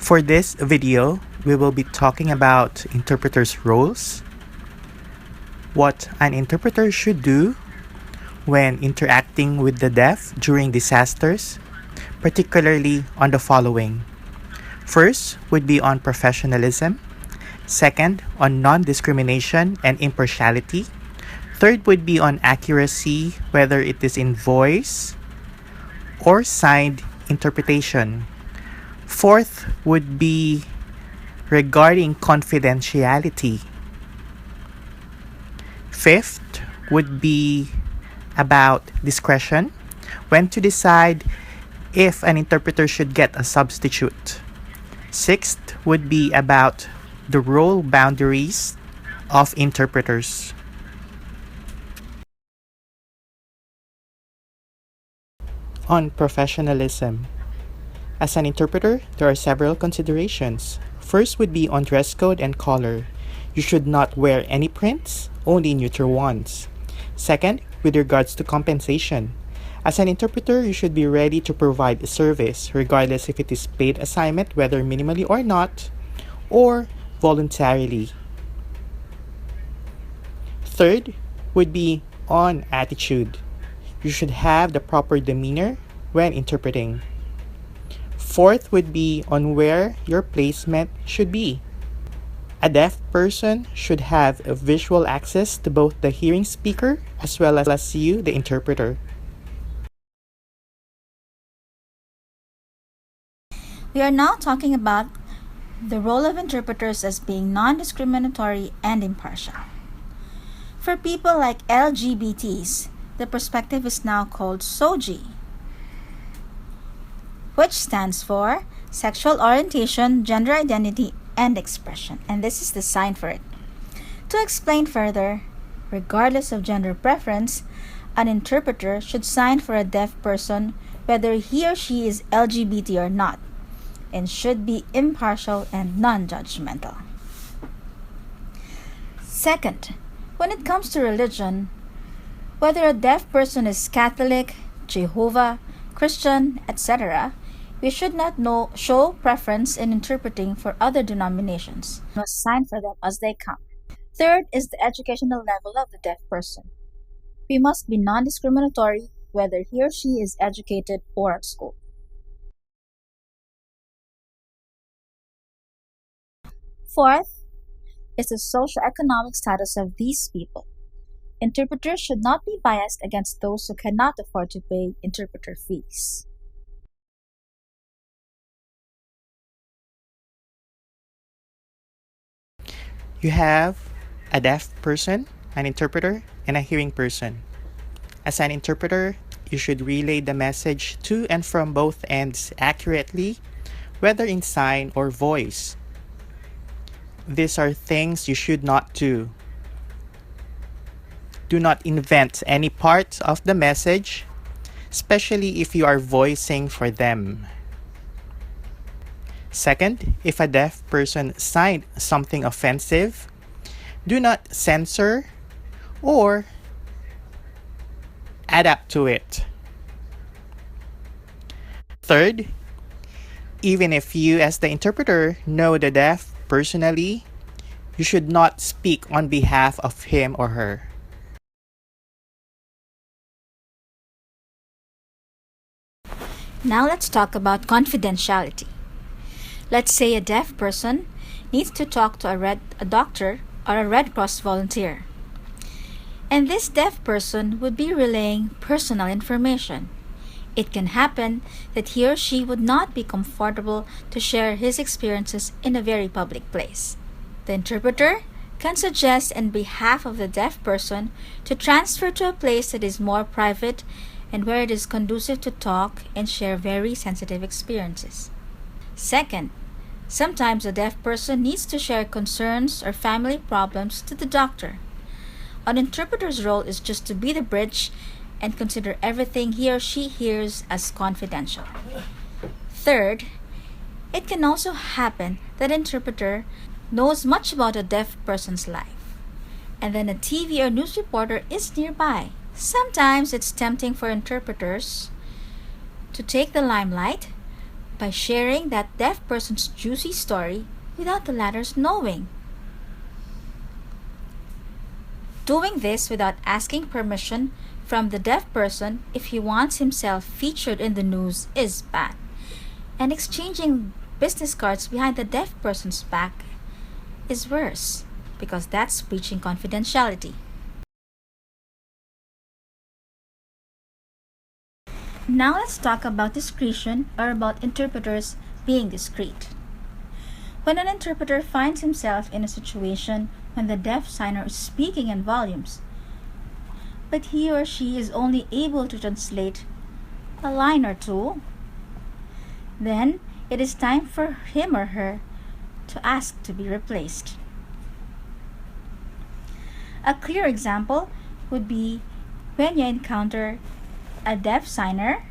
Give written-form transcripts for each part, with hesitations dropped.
For this video, we will be talking about interpreters' roles, what an interpreter should do when interacting with the deaf during disasters, particularly on the following. First would be on professionalism, second on non-discrimination and impartiality, third would be on accuracy, whether it is in voice or signed interpretation. Fourth would be regarding confidentiality. Fifth would be about discretion, when to decide if an interpreter should get a substitute. Sixth would be about the role boundaries of interpreters. On professionalism. As an interpreter, there are several considerations. First would be on dress code and color. You should not wear any prints, only neutral ones. Second, with regards to compensation. As an interpreter, you should be ready to provide a service, regardless if it is paid assignment, whether minimally or not, or voluntarily. Third would be on attitude. You should have the proper demeanor when interpreting. Fourth would be on where your placement should be. A deaf person should have a visual access to both the hearing speaker as well as you, the interpreter. We are now talking about the role of interpreters as being non-discriminatory and impartial. For people like LGBTs, the perspective is now called SOGI, which stands for Sexual Orientation, Gender Identity, and Expression, and this is the sign for it. To explain further, regardless of gender preference, an interpreter should sign for a deaf person whether he or she is LGBT or not, and should be impartial and non-judgmental. Second, when it comes to religion, whether a deaf person is Catholic, Jehovah, Christian, etc., we should not show preference in interpreting for other denominations. We must sign for them as they come. Third is the educational level of the deaf person. We must be non-discriminatory whether he or she is educated or at school. Fourth is the socioeconomic status of these people. Interpreters should not be biased against those who cannot afford to pay interpreter fees. You have a deaf person, an interpreter, and a hearing person. As an interpreter, you should relay the message to and from both ends accurately, whether in sign or voice. These are things you should not do. Do not invent any part of the message, especially if you are voicing for them. Second, if a deaf person signed something offensive, do not censor or adapt to it. Third, even if you as the interpreter know the deaf personally, you should not speak on behalf of him or her. Now let's talk about confidentiality. Let's say a deaf person needs to talk to a doctor or a Red Cross volunteer. And this deaf person would be relaying personal information. It can happen that he or she would not be comfortable to share his experiences in a very public place. The interpreter can suggest on behalf of the deaf person to transfer to a place that is more private and where it is conducive to talk and share very sensitive experiences. Second, sometimes a deaf person needs to share concerns or family problems to the doctor. An interpreter's role is just to be the bridge and consider everything he or she hears as confidential. Third, it can also happen that an interpreter knows much about a deaf person's life, and then a TV or news reporter is nearby. Sometimes it's tempting for interpreters to take the limelight by sharing that deaf person's juicy story without the latter's knowing. Doing this without asking permission from the deaf person if he wants himself featured in the news is bad. And exchanging business cards behind the deaf person's back is worse because that's breaching confidentiality. Now let's talk about discretion or about interpreters being discreet. When an interpreter finds himself in a situation when the deaf signer is speaking in volumes, but he or she is only able to translate a line or two, then it is time for him or her to ask to be replaced. A clear example would be when you encounter a deaf signer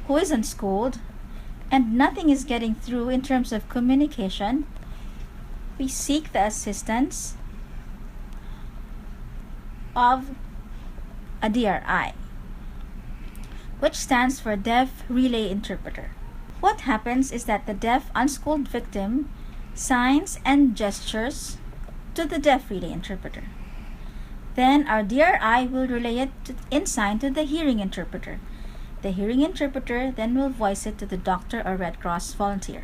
who is unschooled and nothing is getting through in terms of communication. We seek the assistance of a DRI, which stands for Deaf Relay Interpreter. What happens is that the deaf unschooled victim signs and gestures to the deaf relay interpreter. Then our DRI will relay it in sign to the hearing interpreter. The hearing interpreter then will voice it to the doctor or Red Cross volunteer.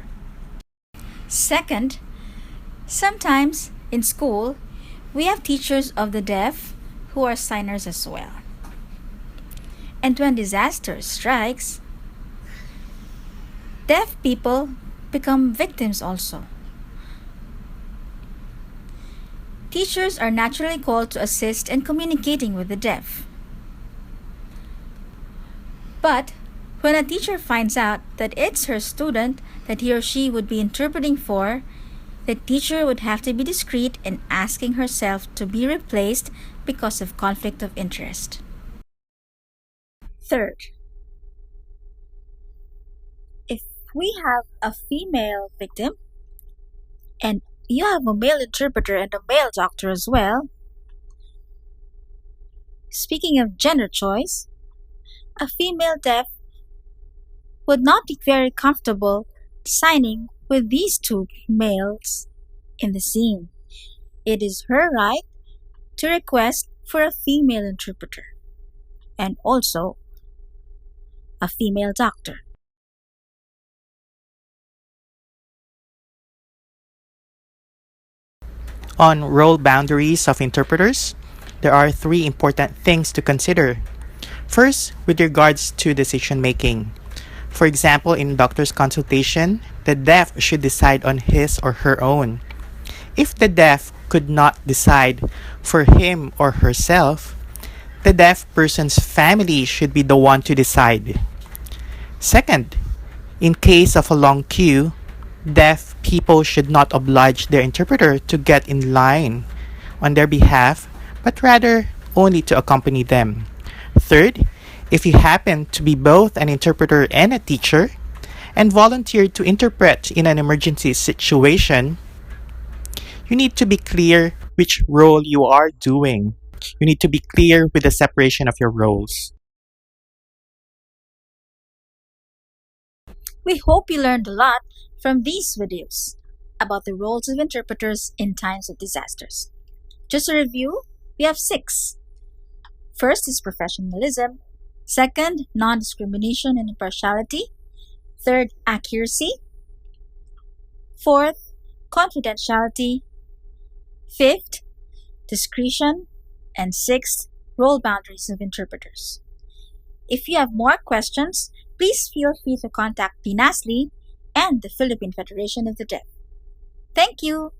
Second, sometimes in school, we have teachers of the deaf who are signers as well. And when disaster strikes, deaf people become victims also. Teachers are naturally called to assist in communicating with the deaf. But when a teacher finds out that it's her student that he or she would be interpreting for, the teacher would have to be discreet in asking herself to be replaced because of conflict of interest. Third, if we have a female victim and you have a male interpreter and a male doctor as well, speaking of gender choice, a female deaf would not be very comfortable signing with these two males in the scene. It is her right to request for a female interpreter and also a female doctor. On role boundaries of interpreters, there are three important things to consider. First, with regards to decision making. For example, in doctor's consultation, the deaf should decide on his or her own. If the deaf could not decide for him or herself, the deaf person's family should be the one to decide. Second, in case of a long queue, deaf people should not oblige their interpreter to get in line on their behalf, but rather only to accompany them. Third, if you happen to be both an interpreter and a teacher and volunteer to interpret in an emergency situation, you need to be clear which role you are doing. You need to be clear with the separation of your roles. We hope you learned a lot from these videos about the roles of interpreters in times of disasters. Just a review, we have 6. First is professionalism. Second, non-discrimination and impartiality. Third, accuracy. Fourth, confidentiality. Fifth, discretion. And sixth, role boundaries of interpreters. If you have more questions, please feel free to contact PNASLI and the Philippine Federation of the Deaf. Thank you!